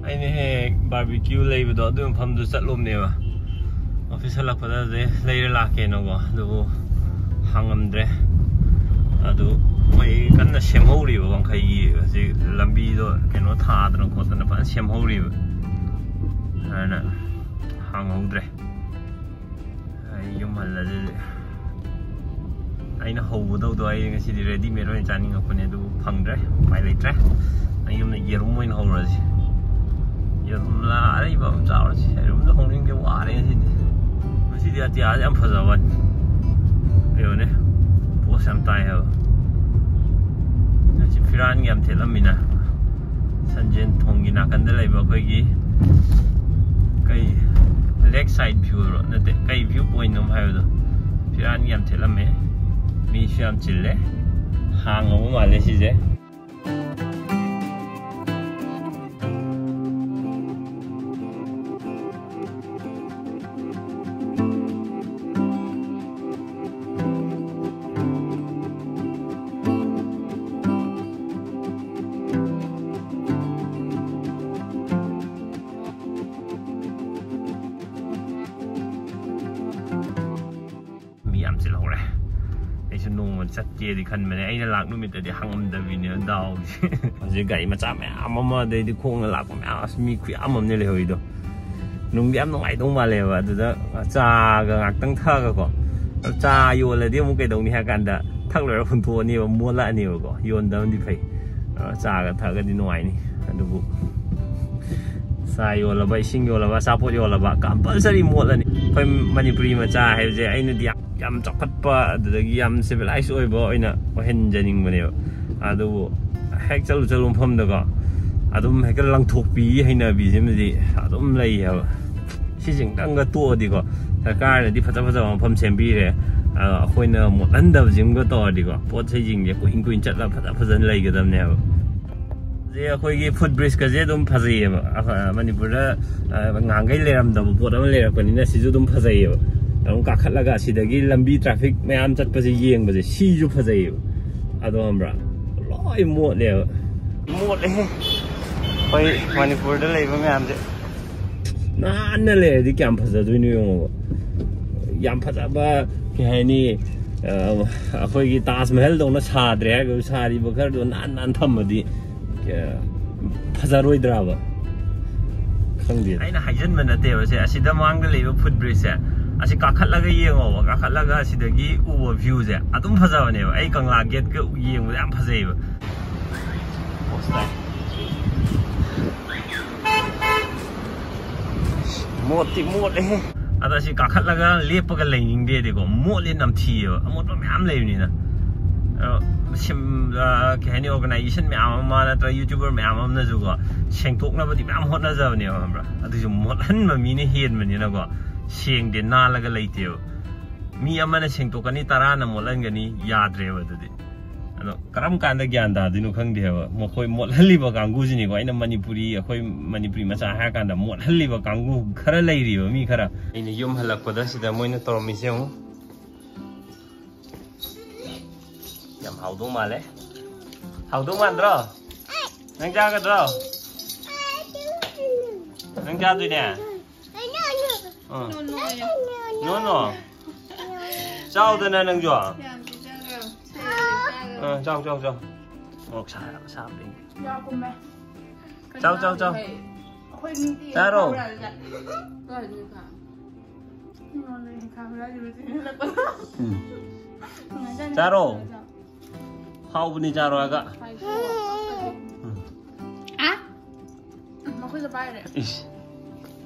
ꯑꯩꯅ ꯍꯦꯛ ꯕꯥꯔꯕꯤꯀ꯭ꯌꯨ ꯂꯩꯕꯗꯣ ꯑꯗꯨ ꯃꯐꯝꯗꯨ ꯆꯠꯂꯨꯝꯅꯦꯕ ꯑꯣꯐꯤꯁ ꯍꯜꯂꯛꯄꯗ ꯂꯩꯔ ꯂꯥꯛꯀꯦꯅꯀꯣ ꯑꯗꯨꯕꯨ ꯍꯥꯡꯉꯝꯗ꯭ꯔꯦ ꯑꯗꯨ ꯃꯣꯏ ꯀꯟꯅ ꯁꯦꯝꯍꯧꯔꯤꯕ ꯋꯥꯡꯈꯩꯒꯤ ꯍꯧꯖꯤꯛ ꯂꯝꯕꯤꯗꯣ ꯀꯩꯅꯣ ꯊꯥꯗꯅ ꯈꯣꯠꯇꯅ ꯐꯖꯅ ꯁꯦꯝꯍꯧꯔꯤꯕ ꯑꯗꯨꯅ ꯍꯥꯡꯍꯧꯗ꯭ꯔꯦ ꯑꯩ ꯌꯨꯝ ꯍꯜꯂꯗꯤ ꯑꯩꯅ ꯍꯧꯕꯗꯧꯗꯣ ꯑꯩ ꯉꯁꯤꯗꯤ ꯔꯦꯗꯤꯃꯦꯗ ꯑꯣꯏꯅ ꯆꯥꯅꯤꯡꯉꯛꯄꯅꯦ ꯑꯗꯨꯕꯨ ꯐꯪꯗ꯭ꯔꯦ ꯎꯄꯥꯏ ꯂꯩꯇ꯭ꯔꯦ ꯑꯩ ꯌꯨꯝꯗ ꯌꯦꯔꯨꯝ ꯑꯣꯏꯅ ꯍꯧꯔꯁꯤ ꯌꯦꯔꯨꯝ ꯑꯔꯩꯕ ꯑꯃ ꯆꯥꯎꯔꯁꯤ ꯌꯦꯔꯨꯝꯗꯣ ꯍꯧꯅꯤꯡꯗꯦ ꯋꯥꯔꯦ ꯉꯁꯤꯗꯤ ꯑꯇꯤꯌꯥꯁꯦ ꯌꯥꯝ ꯐꯖꯕꯅꯤ ꯀꯩꯅꯣꯅꯦ ꯄꯣꯁ ꯌꯥꯝ ꯇꯥꯏ ꯍꯥꯏꯕ ꯉꯁꯤ ꯐꯤꯔꯥꯟꯒꯤ ꯌꯥꯝ ꯊꯦꯠꯂꯝꯃꯤꯅ ꯁꯟꯖꯦꯟ ꯊꯣꯡꯒꯤ ꯅꯥꯀꯟꯗ ꯂꯩꯕ ꯑꯩꯈꯣꯏꯒꯤ ꯀꯩ ꯂꯦꯛ ꯁꯥꯏड ꯚ꯭ꯌꯨ ꯅꯠꯇꯦ ꯀꯩ ꯚ꯭ꯌꯨ ꯄꯣꯏꯟꯠ ꯑꯃ ꯍꯥꯏꯕꯗꯣ ꯐꯤꯔꯥꯟꯒꯤ ꯌꯥꯝ ꯊꯦꯠꯂꯝꯃꯦ ꯃꯤꯁꯨ ꯌꯥꯝ ꯆꯤꯜꯂꯦ ꯍꯥꯡꯉꯕ ꯃꯥꯜꯂꯦ ꯁꯤꯁꯦ ꯆꯠꯀꯦꯗꯤ ꯈꯟꯕꯅꯦ ꯑꯩꯅ ꯂꯥꯛ ꯅꯨꯃꯤꯠꯇꯗꯤ ꯍꯪꯉꯝꯗꯕꯤꯅꯦ ꯗꯥꯎꯁꯦ ꯍꯧꯖꯤꯛ ꯒꯥꯔꯤ ꯃꯆꯥ ꯃꯌꯥꯝ ꯑꯃ ꯑꯗꯩꯗꯤ ꯈꯣꯡꯅ ꯂꯥꯛꯄ ꯃꯌꯥꯝ ꯃꯤ ꯈꯨꯌꯥꯝ ꯑꯃꯅꯦ ꯂꯩꯍꯧꯔꯤꯗꯣ ꯅꯨꯡꯗꯤ ꯌꯥꯝ ꯅꯨꯡꯉꯥꯏꯗꯧ ꯃꯥꯜꯂꯦꯕ ꯑꯗꯨꯗ ꯆꯥꯒ ꯉꯥꯛꯇꯪ ꯊꯛꯑꯒꯀꯣ ꯆꯥ ꯌꯣꯜꯂꯗꯤ ꯑꯃꯨꯛ ꯀꯩꯗꯧꯅꯤ ꯍꯥꯏ ꯀꯥꯟꯗ ꯊꯛ ꯂꯣꯏꯔ ꯍꯨꯟꯊꯣꯛꯑꯅꯦꯕ ꯃꯣꯠꯂꯛꯑꯅꯦꯕꯀꯣ ꯌꯣꯟꯗꯕꯗꯤ ꯐꯩ ꯆꯥꯒ ꯊꯛꯑꯒꯗꯤ ꯅꯨꯡꯉꯥꯏꯅꯤ ꯑꯗꯨꯕꯨ ꯆꯥ ꯌꯣꯜꯂꯕ ꯏꯁꯤꯡ ꯌꯣꯜꯂꯕ ꯑꯆꯥꯄꯣꯠ ꯌꯣꯜꯂꯕ ꯀꯝꯄꯜꯁꯔꯤ ꯃꯣꯠꯂꯅꯤ ꯑꯩꯈꯣꯏ ꯃꯅꯤꯄꯨꯔꯤ ꯃꯆꯥ ꯍꯥꯏꯕꯁꯦ ꯑꯩꯅꯗꯤ ꯌꯥꯝ ꯆꯥꯎꯈꯠꯄ ꯑꯗꯨꯗꯒꯤ ꯌꯥꯝ ꯁꯤꯚꯤꯂꯥꯏꯁ ꯑꯣꯏꯕ ꯑꯣꯏꯅ ꯑꯣꯏꯍꯟꯖꯅꯤꯡꯕꯅꯦꯕ ꯑꯗꯨꯕꯨ ꯍꯦꯛ ꯆꯠꯂꯨ ꯃꯐꯝꯗꯀꯣ ꯑꯗꯨꯝ ꯍꯦꯛꯇ ꯂꯪꯊꯣꯛꯄꯤꯒꯤ ꯍꯩꯅꯕꯤꯁꯤꯃꯗꯤ ꯑꯗꯨꯝ ꯂꯩ ꯍꯥꯏꯕ ꯁꯤꯁꯤꯡꯇꯪꯒ ꯇꯣꯛꯑꯗꯤꯀꯣ ꯁꯔꯀꯥꯔꯅꯗꯤ ꯐꯖ ꯃꯐꯝ ꯁꯦꯝꯕꯤꯔꯦ ꯑꯩꯈꯣꯏꯅ ꯃꯣꯠꯍꯟꯗꯕꯁꯤꯡꯒ ꯇꯧꯔꯗꯤꯀꯣ ꯄꯣꯠ ꯆꯩꯁꯤꯡꯁꯦ ꯀꯨꯏꯅ ꯆꯠꯂ ꯐꯖꯅ ꯂꯩꯒꯗꯕꯅꯦꯕ ꯑꯩꯈꯣꯏꯒꯤ ꯐꯨꯠ ꯕ꯭ꯔꯤꯖꯀꯁꯦ ꯑꯗꯨꯝ ꯐꯖꯩꯌꯦꯕ ꯃꯅꯤꯄꯨꯔꯗ ꯉꯍꯥꯟꯈꯩ ꯂꯩꯔꯝꯗꯕ ꯄꯣꯠ ꯑꯃ ꯂꯩꯔꯛꯄꯅꯤꯅ ꯁꯤꯁꯨ ꯑꯗꯨꯝ ꯐꯖꯩꯌꯦꯕ ꯑꯗꯨꯝ ꯀꯥꯈꯠꯂꯒ ꯑꯁꯤꯗꯒꯤ ꯂꯝꯕꯤ ꯇ꯭ꯔꯥꯐꯤꯛ ꯃꯌꯥꯝ ꯆꯠꯄꯁꯦ ꯌꯦꯡꯕꯁꯦ ꯁꯤꯁꯨ ꯐꯖꯩꯌꯦꯕ ꯑꯗꯣ ꯈꯪꯕ꯭ꯔꯥ ꯂꯣꯏ ꯃꯣꯠꯂꯦꯕ ꯃꯣꯠꯂꯦꯍꯦ ꯑꯩꯈꯣꯏ ꯃꯅꯤꯄꯨꯔꯗ ꯂꯩꯕ ꯃꯌꯥꯝꯁꯦ ꯅꯥꯟꯅ ꯂꯩꯔꯗꯤ ꯀꯌꯥꯝ ꯐꯖꯗꯣꯏꯅꯣ ꯌꯦꯡꯉꯣꯕ ꯌꯥꯝ ꯐꯖꯕ ꯀꯩ ꯍꯥꯏꯅꯤ ꯑꯩꯈꯣꯏꯒꯤ ꯇꯥꯖ ꯃꯍꯜꯗꯧꯅ ꯁꯥꯗ꯭ꯔꯦ ꯍꯥꯏꯔꯒꯁꯨ ꯁꯥꯔꯤꯕ ꯈꯔꯗꯣ ꯅꯥꯟ ꯊꯝꯃꯗꯤ ꯐꯖꯔꯣꯏꯗ꯭ꯔꯕ ꯈꯪꯗꯦ ꯑꯩꯅ ꯍꯥꯏꯖꯟꯕ ꯅꯠꯇꯦꯕ ꯁꯦ ꯑꯁꯤꯗ ꯃꯃꯥꯡꯗ ꯂꯩꯕ ꯐꯨꯠ ꯕ꯭ꯔꯤꯖꯁꯦ ꯑꯁꯤ ꯀꯥꯈꯠꯂꯒ ꯌꯦꯡꯉꯣꯕ ꯀꯥꯈꯠꯂꯒ ꯑꯁꯤꯗꯒꯤ ꯎꯕ ꯚ꯭ꯌꯨꯁꯦ ꯑꯗꯨꯝ ꯐꯖꯕꯅꯦꯕ ꯑꯩ ꯀꯪꯂꯥ ꯒꯦꯠꯀ ꯌꯦꯡꯕꯗ ꯌꯥꯝ ꯐꯖꯩꯌꯦꯕ ꯃꯣꯠꯇꯤ ꯃꯣꯠꯂꯦꯍꯦ ꯑꯗ ꯁꯤ ꯀꯥꯈꯠꯂꯒ ꯂꯦꯞꯄꯒ ꯂꯩꯅꯤꯡꯗꯦꯗꯤꯀꯣ ꯃꯣꯠꯂꯦ ꯅꯝꯊꯤꯌꯦꯕ ꯑꯃꯣꯠꯄ ꯃꯌꯥꯝ ꯂꯩꯕꯅꯤꯅ kaya ni organization may ama na tra YouTuber may ama na juga sengtok na ba di am hot na zaw ni amra adu ju mothan ma mi ni hen man ni na go seng de na laga leiteo mi ama na sengtok ani tara na molan gani yadre ba de ano karam kan da gyan da dinu khang de ba mo khoi mothali ba kanggu ji ni go aina manipuri khoi manipuri ma cha ha kan da mothali ba kanggu khara lei ri ba mi khara ina yum halak pa da sida moina tormi se mu yam haudu male haudu mandro nang ja ga dro nang ja du ne no no sao da na nang jo chào chào chào một sao đi chào chào chào chào rồi chào rồi hao buni chào rồi cả mà khơi bay đấy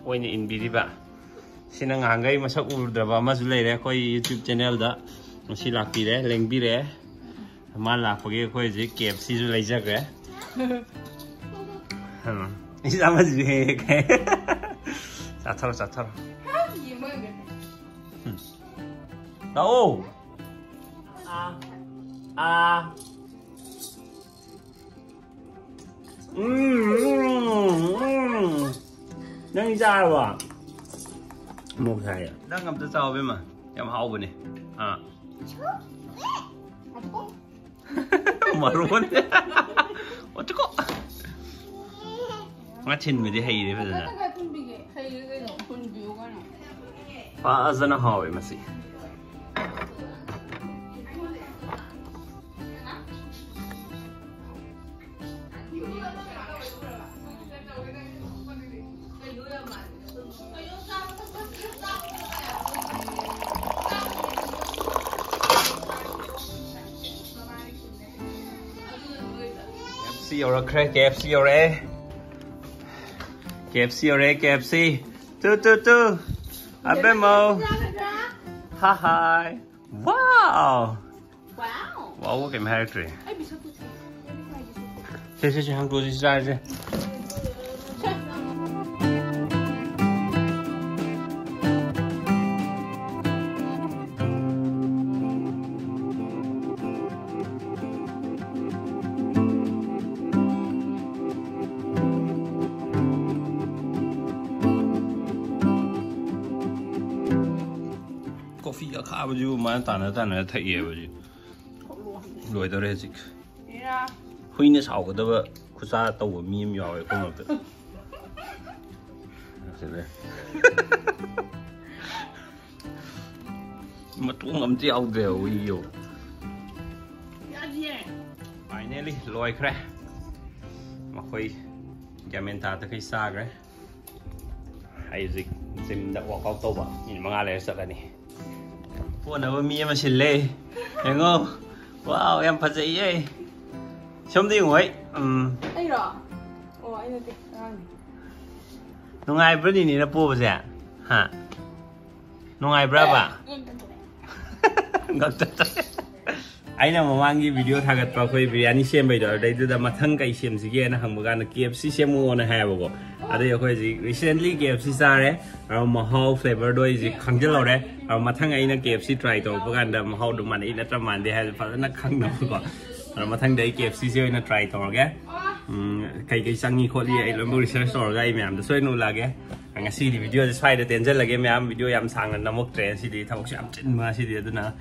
ôi này in bì ba xin anh hàng gây mà sao ur được và mà lấy đấy coi YouTube channel đó xin lạc bì đấy link bì đấy mà lạc cái khơi gì kẹp xí rồi lấy ra cái đi ra mà gì cái sát thở đâu đang ra rồi à Một thầy à? Đang ngâm tới sau bên mà. Em hậu bên này. À. Mà luôn. Ôi chú có. Ngắt chân mình đi hay đấy bây giờ. Phá ra nó hỏi mà xí. KFC or KFC or KFC or KFC. Tu. Abemo. Hi. Wow. Wow, cái mày rồi. Chơi hàng đồ gì ra chứ? Coffee khá bao nhiêu mà tàn nó thấy gì bao nhiêu lùi tới đây gì huy nó sầu cái đó cứ sao tàu ở miếng nhỏ vậy không được mà tuông ngắm treo đều nhiều finally lùi kre mà huy cái mình ta tới cái xa kre hay gì xem đã qua cao tàu à nhìn mà nghe lại sợ cái này Ủa nào mi em xin lê hiểu không? Wow em phát dậy ấy Xong đi ngồi Anh rồi Ủa anh đi Nó ngay bữa đi nó bố bà dẻ Hả? Nó ngay bữa bà Ngọc tất Anh nào mà mang cái video thagat pa khoi biryani xem bây giờ đây tôi mà thằng cái xem gì kia nó hàng một cái KFC xem mua nó hay bao ở đây khoi gì recently KFC ra đấy rồi mà hậu flavor đôi gì khăng chứ lâu đấy rồi mà thằng ấy nó KFC try tổ cái anh mà hậu đúng mà này nó trăm màn để hay phải nó khăng đâu còn rồi mà thằng đấy KFC xem nó try tổ cái cái sang như khôi ấy làm research tổ cái mẹ em tôi nói là cái anh xem đi video sai được tiền rất là cái mẹ em video em sang là nó một trend gì đi thằng cũng xem trên mà gì đó nữa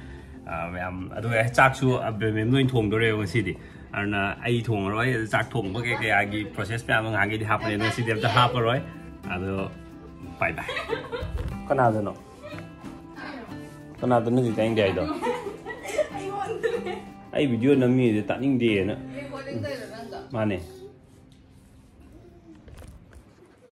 em ở đây chắc chú ở bên mình nuôi thùng đó rồi cái gì đi anh ai thùng rồi chắc thùng cái process mà mình hàng cái hấp này nó sẽ đem ra hấp rồi đó bye bye con nào rồi nó con nào nó gì đánh đây đó ai video nó mi để tận những gì nữa mà này